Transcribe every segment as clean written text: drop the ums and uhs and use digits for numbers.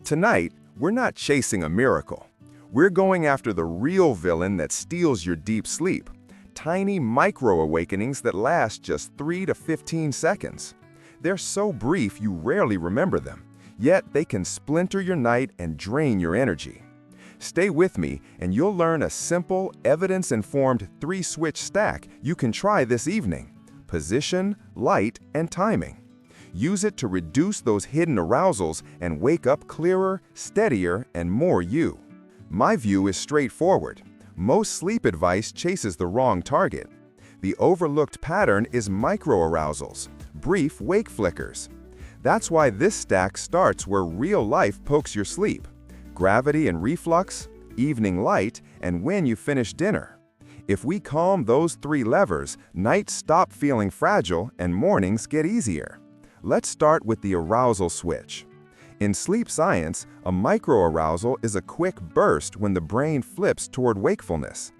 Tonight, we're not chasing a miracle. We're going after the real villain that steals your deep sleep. Tiny micro-awakenings that last just 3 to 15 seconds. They're so brief you rarely remember them, yet they can splinter your night and drain your energy. Stay with me and you'll learn a simple, evidence-informed 3-switch stack you can try this evening: position, light, and timing. Use it to reduce those hidden arousals and wake up clearer, steadier, and more you. My view is straightforward. Most sleep advice chases the wrong target. The overlooked pattern is micro-arousals, brief wake flickers. That's why this stack starts where real life pokes your sleep: gravity and reflux, evening light, and when you finish dinner. If we calm those 3 levers, nights stop feeling fragile and mornings get easier. Let's start with the arousal switch. In sleep science, a micro-arousal is a quick burst when the brain flips toward wakefulness.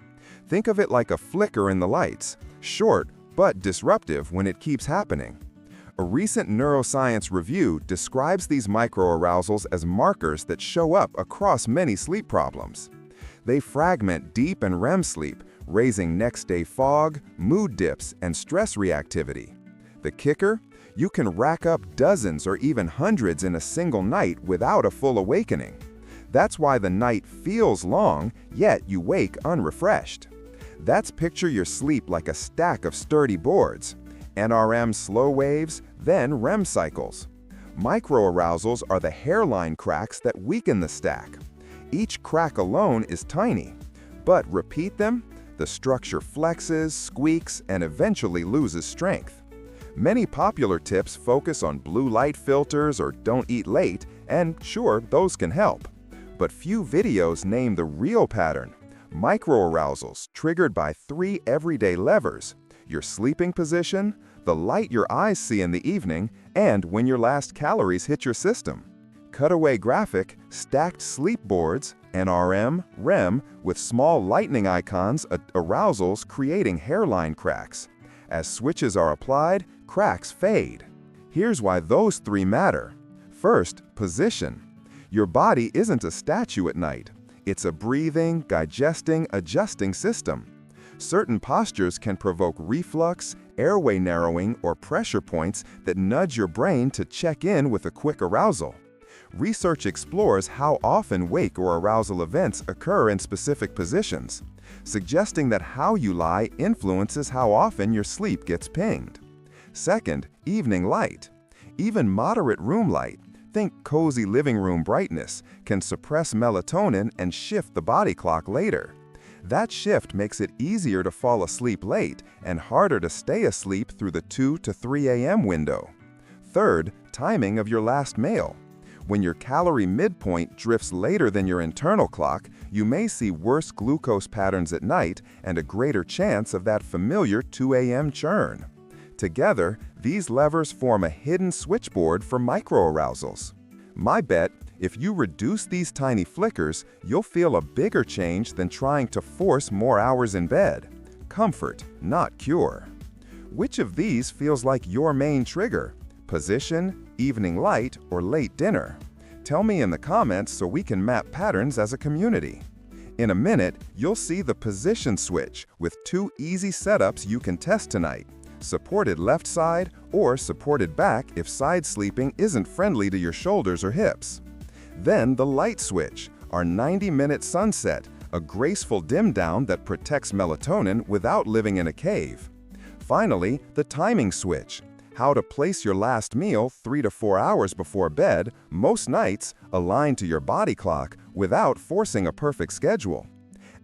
Think of it like a flicker in the lights, short but disruptive when it keeps happening. A recent neuroscience review describes these micro-arousals as markers that show up across many sleep problems. They fragment deep and REM sleep, raising next-day fog, mood dips, and stress reactivity. The kicker? You can rack up dozens or even hundreds in a single night without a full awakening. That's why the night feels long, yet you wake unrefreshed. That's picture your sleep like a stack of sturdy boards. NRM slow waves, then REM cycles. Micro-arousals are the hairline cracks that weaken the stack. Each crack alone is tiny, but repeat them, the structure flexes, squeaks, and eventually loses strength. Many popular tips focus on blue light filters or don't eat late, and sure, those can help. But few videos name the real pattern: micro-arousals triggered by 3 everyday levers: your sleeping position, the light your eyes see in the evening, and when your last calories hit your system. Cutaway graphic, stacked sleep boards, NRM, REM, with small lightning icons, arousals creating hairline cracks. As switches are applied, cracks fade. Here's why those 3 matter. First, position. Your body isn't a statue at night. It's a breathing, digesting, adjusting system. Certain postures can provoke reflux, airway narrowing, or pressure points that nudge your brain to check in with a quick arousal. Research explores how often wake or arousal events occur in specific positions, suggesting that how you lie influences how often your sleep gets pinged. Second, evening light. Even moderate room light, think cozy living room brightness, can suppress melatonin and shift the body clock later. That shift makes it easier to fall asleep late and harder to stay asleep through the 2 to 3 a.m. window. Third, timing of your last meal. When your calorie midpoint drifts later than your internal clock, you may see worse glucose patterns at night and a greater chance of that familiar 2 a.m. churn. Together, these levers form a hidden switchboard for micro-arousals. My bet, if you reduce these tiny flickers, you'll feel a bigger change than trying to force more hours in bed. Comfort, not cure. Which of these feels like your main trigger? Position, evening light, or late dinner? Tell me in the comments so we can map patterns as a community. In a minute, you'll see the position switch with 2 easy setups you can test tonight: supported left side or supported back if side sleeping isn't friendly to your shoulders or hips. Then the light switch, our 90-minute sunset, a graceful dim down that protects melatonin without living in a cave. Finally, the timing switch, how to place your last meal 3 to 4 hours before bed, most nights aligned to your body clock without forcing a perfect schedule.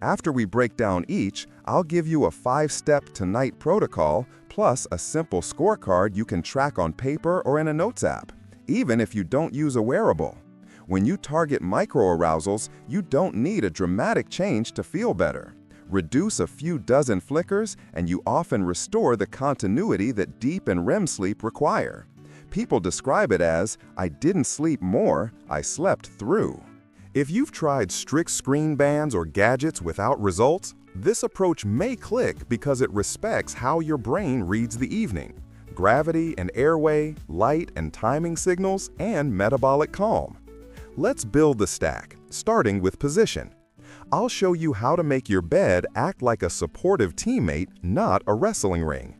After we break down each, I'll give you a 5-step to-night protocol plus a simple scorecard you can track on paper or in a notes app, even if you don't use a wearable. When you target micro-arousals, you don't need a dramatic change to feel better. Reduce a few dozen flickers, and you often restore the continuity that deep and REM sleep require. People describe it as, "I didn't sleep more, I slept through." If you've tried strict screen bans or gadgets without results, this approach may click because it respects how your brain reads the evening: gravity and airway, light and timing signals, and metabolic calm. Let's build the stack, starting with position. I'll show you how to make your bed act like a supportive teammate, not a wrestling ring.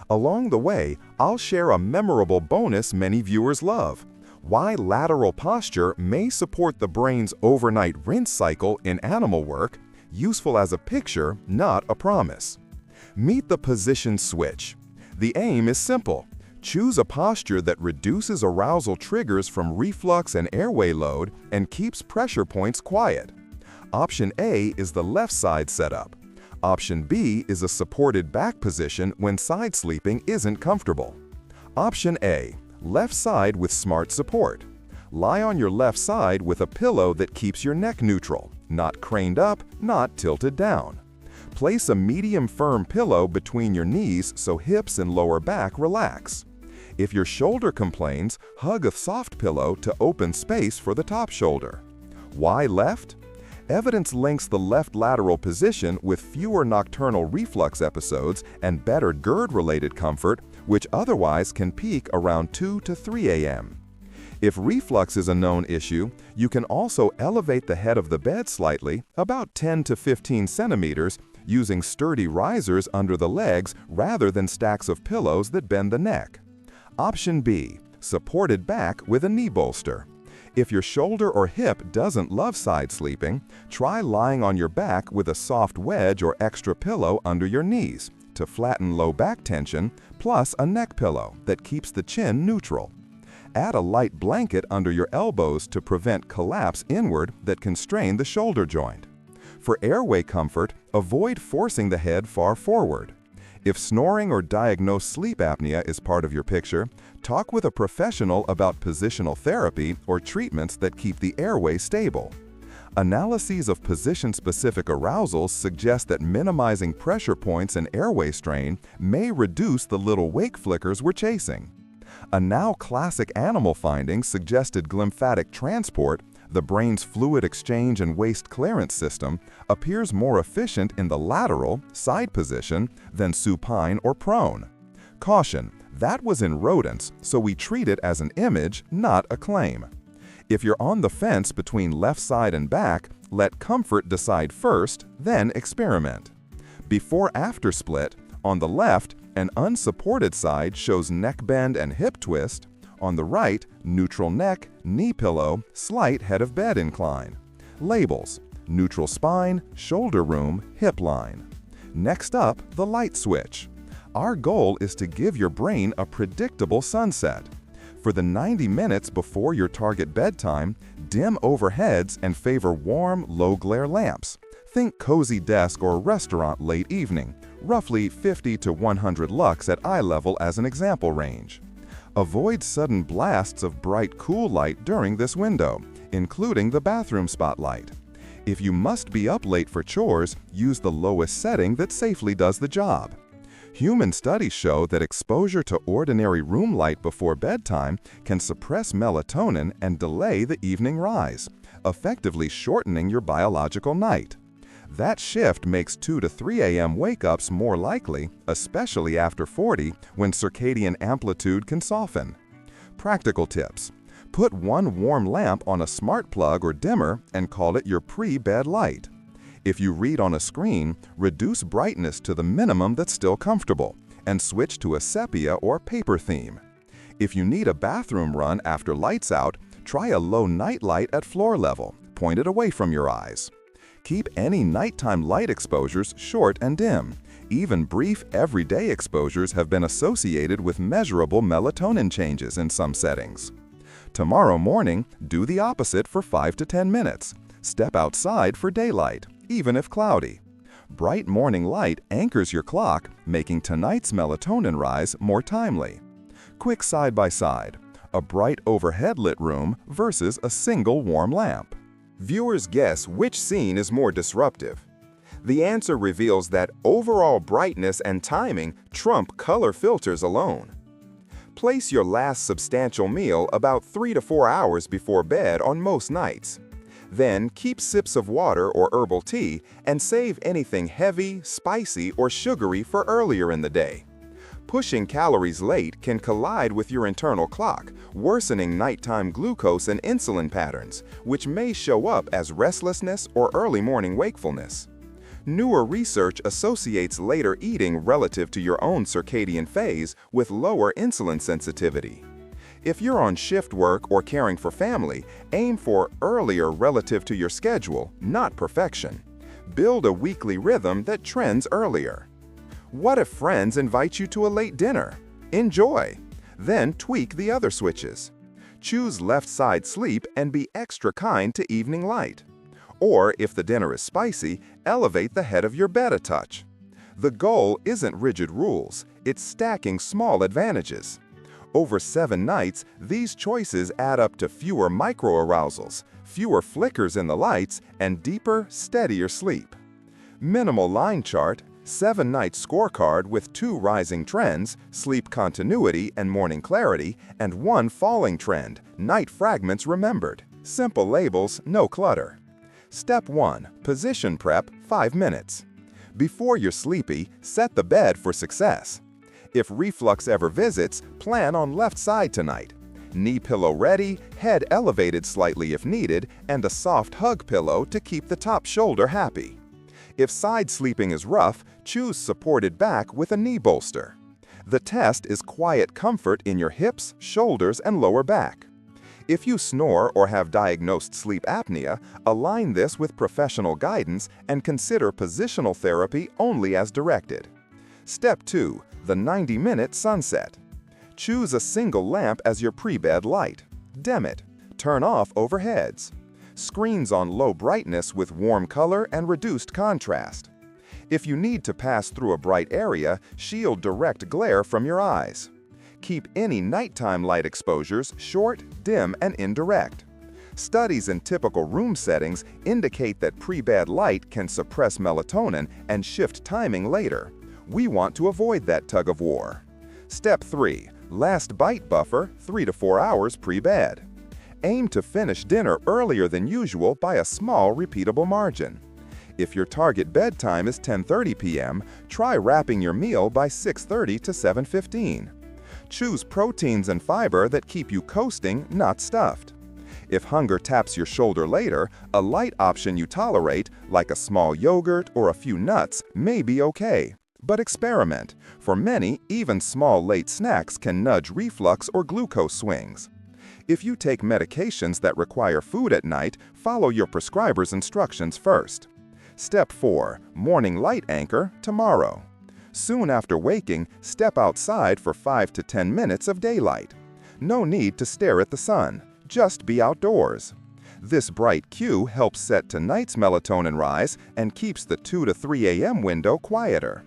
Along the way, I'll share a memorable bonus many viewers love: why lateral posture may support the brain's overnight rinse cycle in animal work, useful as a picture, not a promise. Meet the position switch. The aim is simple. Choose a posture that reduces arousal triggers from reflux and airway load and keeps pressure points quiet. Option A is the left side setup. Option B is a supported back position when side sleeping isn't comfortable. Option A, left side with smart support. Lie on your left side with a pillow that keeps your neck neutral, not craned up, not tilted down. Place a medium firm pillow between your knees so hips and lower back relax. If your shoulder complains, hug a soft pillow to open space for the top shoulder. Why left? Evidence links the left lateral position with fewer nocturnal reflux episodes and better GERD-related comfort, which otherwise can peak around 2 to 3 a.m. If reflux is a known issue, you can also elevate the head of the bed slightly, about 10 to 15 centimeters, using sturdy risers under the legs rather than stacks of pillows that bend the neck. Option B, supported back with a knee bolster. If your shoulder or hip doesn't love side sleeping, try lying on your back with a soft wedge or extra pillow under your knees to flatten low back tension, plus a neck pillow that keeps the chin neutral. Add a light blanket under your elbows to prevent collapse inward that can strain the shoulder joint. For airway comfort, avoid forcing the head far forward. If snoring or diagnosed sleep apnea is part of your picture, talk with a professional about positional therapy or treatments that keep the airway stable. Analyses of position-specific arousals suggest that minimizing pressure points and airway strain may reduce the little wake flickers we're chasing. A now classic animal finding suggested glymphatic transport, the brain's fluid exchange and waste clearance system, appears more efficient in the lateral, side position than supine or prone. Caution, that was in rodents, so we treat it as an image, not a claim. If you're on the fence between left side and back, let comfort decide first, then experiment. Before-after split, on the left, an unsupported side shows neck bend and hip twist. On the right, neutral neck, knee pillow, slight head of bed incline. Labels: neutral spine, shoulder room, hip line. Next up, the light switch. Our goal is to give your brain a predictable sunset. For the 90 minutes before your target bedtime, dim overheads and favor warm, low-glare lamps. Think cozy desk or restaurant late evening, roughly 50 to 100 lux at eye level as an example range. Avoid sudden blasts of bright, cool light during this window, including the bathroom spotlight. If you must be up late for chores, use the lowest setting that safely does the job. Human studies show that exposure to ordinary room light before bedtime can suppress melatonin and delay the evening rise, effectively shortening your biological night. That shift makes 2 to 3 a.m. wake-ups more likely, especially after 40, when circadian amplitude can soften. Practical tips: put one warm lamp on a smart plug or dimmer and call it your pre-bed light. If you read on a screen, reduce brightness to the minimum that's still comfortable, and switch to a sepia or paper theme. If you need a bathroom run after lights out, try a low night light at floor level, pointed away from your eyes. Keep any nighttime light exposures short and dim. Even brief, everyday exposures have been associated with measurable melatonin changes in some settings. Tomorrow morning, do the opposite for 5 to 10 minutes. Step outside for daylight, even if cloudy. Bright morning light anchors your clock, making tonight's melatonin rise more timely. Quick side-by-side: a bright overhead lit room versus a single warm lamp. Viewers guess which scene is more disruptive. The answer reveals that overall brightness and timing trump color filters alone. Place your last substantial meal about 3 to 4 hours before bed on most nights. Then keep sips of water or herbal tea and save anything heavy, spicy, or sugary for earlier in the day. Pushing calories late can collide with your internal clock, worsening nighttime glucose and insulin patterns, which may show up as restlessness or early morning wakefulness. Newer research associates later eating relative to your own circadian phase with lower insulin sensitivity. If you're on shift work or caring for family, aim for earlier relative to your schedule, not perfection. Build a weekly rhythm that trends earlier. What if friends invite you to a late dinner? Enjoy. Then tweak the other switches. Choose left side sleep and be extra kind to evening light. Or if the dinner is spicy, elevate the head of your bed a touch. The goal isn't rigid rules, it's stacking small advantages. Over 7 nights, these choices add up to fewer micro-arousals, fewer flickers in the lights, and deeper, steadier sleep. Minimal line chart, 7-night scorecard with 2 rising trends, sleep continuity and morning clarity, and 1 falling trend, night fragments remembered. Simple labels, no clutter. Step 1. Position prep, 5 minutes. Before you're sleepy, set the bed for success. If reflux ever visits, plan on left side tonight. Knee pillow ready, head elevated slightly if needed, and a soft hug pillow to keep the top shoulder happy. If side sleeping is rough, choose supported back with a knee bolster. The test is quiet comfort in your hips, shoulders, and lower back. If you snore or have diagnosed sleep apnea, align this with professional guidance and consider positional therapy only as directed. Step 2. The 90-minute sunset. Choose a single lamp as your pre-bed light. Dim it. Turn off overheads. Screens on low brightness with warm color and reduced contrast. If you need to pass through a bright area, shield direct glare from your eyes. Keep any nighttime light exposures short, dim, and indirect. Studies in typical room settings indicate that pre-bed light can suppress melatonin and shift timing later. We want to avoid that tug of war. Step 3. Last bite buffer, 3 to 4 hours pre-bed. Aim to finish dinner earlier than usual by a small repeatable margin. If your target bedtime is 10:30 p.m., try wrapping your meal by 6:30 to 7:15. Choose proteins and fiber that keep you coasting, not stuffed. If hunger taps your shoulder later, a light option you tolerate, like a small yogurt or a few nuts, may be okay. But experiment. For many, even small late snacks can nudge reflux or glucose swings. If you take medications that require food at night, follow your prescriber's instructions first. Step 4. Morning light anchor, tomorrow. Soon after waking, step outside for 5 to 10 minutes of daylight. No need to stare at the sun, just be outdoors. This bright cue helps set tonight's melatonin rise and keeps the 2 to 3 a.m. window quieter.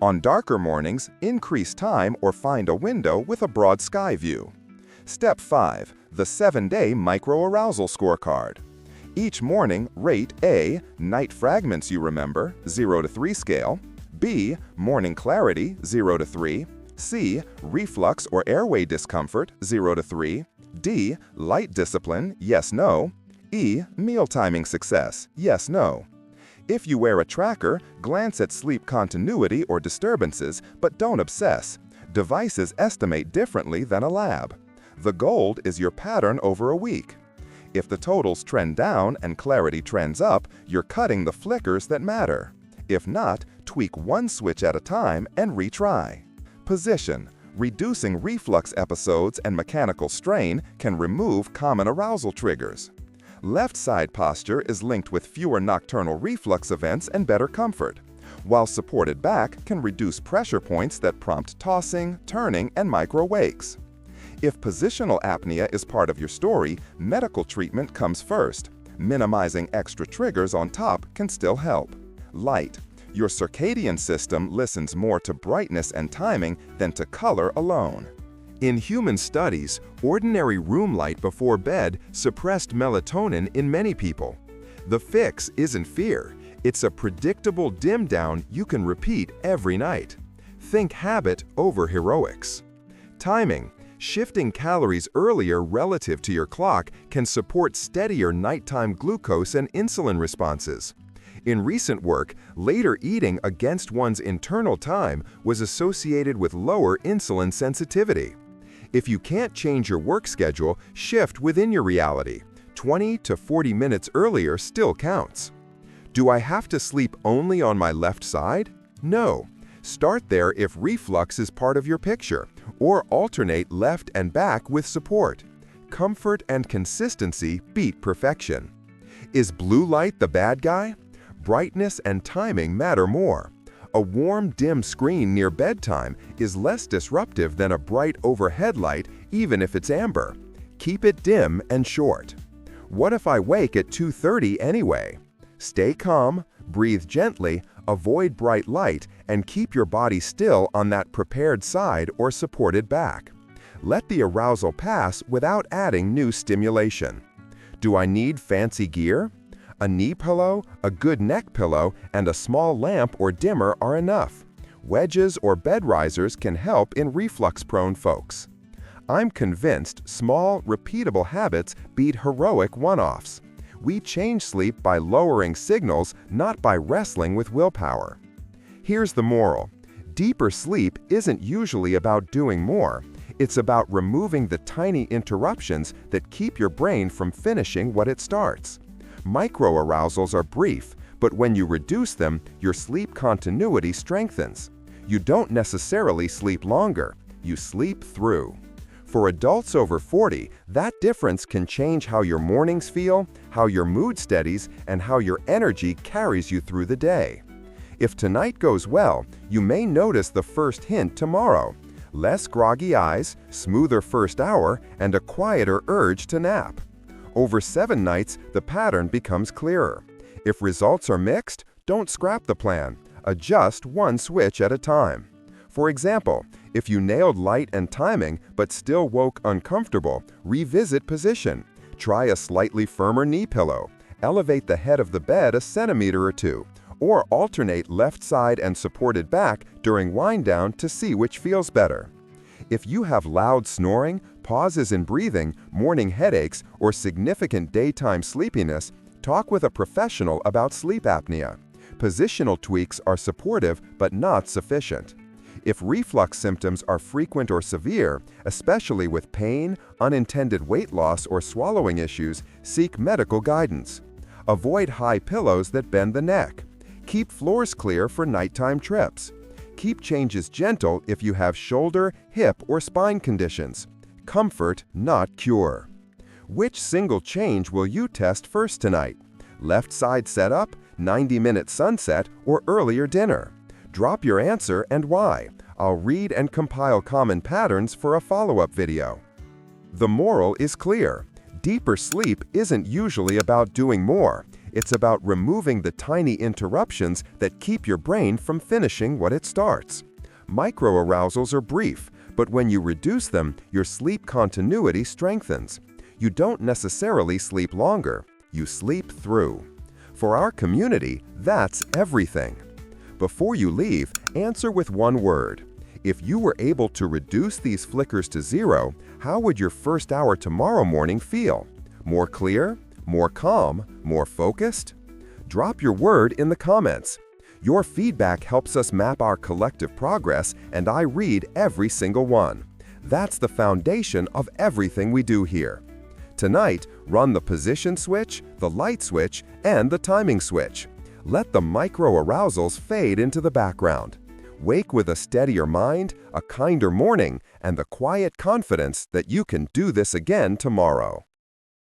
On darker mornings, increase time or find a window with a broad sky view. Step 5. The 7-day micro-arousal scorecard. Each morning, rate A. Night fragments you remember, 0 to 3 scale. B. Morning clarity, 0 to 3. C. Reflux or airway discomfort, 0 to 3. D. Light discipline, yes, no. E. Meal timing success, yes, no. If you wear a tracker, glance at sleep continuity or disturbances, but don't obsess. Devices estimate differently than a lab. The gold is your pattern over a week. If the totals trend down and clarity trends up, you're cutting the flickers that matter. If not, tweak one switch at a time and retry. Position. Reducing reflux episodes and mechanical strain can remove common arousal triggers. Left side posture is linked with fewer nocturnal reflux events and better comfort, while supported back can reduce pressure points that prompt tossing, turning, and micro-wakes. If positional apnea is part of your story, medical treatment comes first. Minimizing extra triggers on top can still help. Light. Your circadian system listens more to brightness and timing than to color alone. In human studies, ordinary room light before bed suppressed melatonin in many people. The fix isn't fear. It's a predictable dim down you can repeat every night. Think habit over heroics. Timing. Shifting calories earlier relative to your clock can support steadier nighttime glucose and insulin responses. In recent work, later eating against one's internal time was associated with lower insulin sensitivity. If you can't change your work schedule, shift within your reality. 20 to 40 minutes earlier still counts. Do I have to sleep only on my left side? No. Start there if reflux is part of your picture, or alternate left and back with support. Comfort and consistency beat perfection. Is blue light the bad guy? Brightness and timing matter more. A warm, dim screen near bedtime is less disruptive than a bright overhead light, even if it's amber. Keep it dim and short. What if I wake at 2:30 anyway? Stay calm, breathe gently, avoid bright light, and keep your body still on that prepared side or supported back. Let the arousal pass without adding new stimulation. Do I need fancy gear? A knee pillow, a good neck pillow, and a small lamp or dimmer are enough. Wedges or bed risers can help in reflux-prone folks. I'm convinced small, repeatable habits beat heroic one-offs. We change sleep by lowering signals, not by wrestling with willpower. Here's the moral. Deeper sleep isn't usually about doing more. It's about removing the tiny interruptions that keep your brain from finishing what it starts. Micro-arousals are brief, but when you reduce them, your sleep continuity strengthens. You don't necessarily sleep longer, you sleep through. For adults over 40, that difference can change how your mornings feel, how your mood steadies, and how your energy carries you through the day. If tonight goes well, you may notice the first hint tomorrow. Less groggy eyes, smoother first hour, and a quieter urge to nap. Over 7 nights, the pattern becomes clearer. If results are mixed, don't scrap the plan. Adjust one switch at a time. For example, if you nailed light and timing but still woke uncomfortable, revisit position. Try a slightly firmer knee pillow. Elevate the head of the bed a centimeter or two, or alternate left side and supported back during wind down to see which feels better. If you have loud snoring, pauses in breathing, morning headaches, or significant daytime sleepiness, talk with a professional about sleep apnea. Positional tweaks are supportive but not sufficient. If reflux symptoms are frequent or severe, especially with pain, unintended weight loss, or swallowing issues, seek medical guidance. Avoid high pillows that bend the neck. Keep floors clear for nighttime trips. Keep changes gentle if you have shoulder, hip, or spine conditions. Comfort, not cure. Which single change will you test first tonight? Left side setup, 90-minute sunset, or earlier dinner? Drop your answer and why. I'll read and compile common patterns for a follow-up video. The moral is clear. Deeper sleep isn't usually about doing more. It's about removing the tiny interruptions that keep your brain from finishing what it starts. Micro-arousals are brief, but when you reduce them, your sleep continuity strengthens. You don't necessarily sleep longer, you sleep through. For our community, that's everything. Before you leave, answer with one word. If you were able to reduce these flickers to 0, how would your first hour tomorrow morning feel? More clear? More calm? More focused? Drop your word in the comments. Your feedback helps us map our collective progress, and I read every single one. That's the foundation of everything we do here. Tonight, run the position switch, the light switch, and the timing switch. Let the micro-arousals fade into the background. Wake with a steadier mind, a kinder morning, and the quiet confidence that you can do this again tomorrow.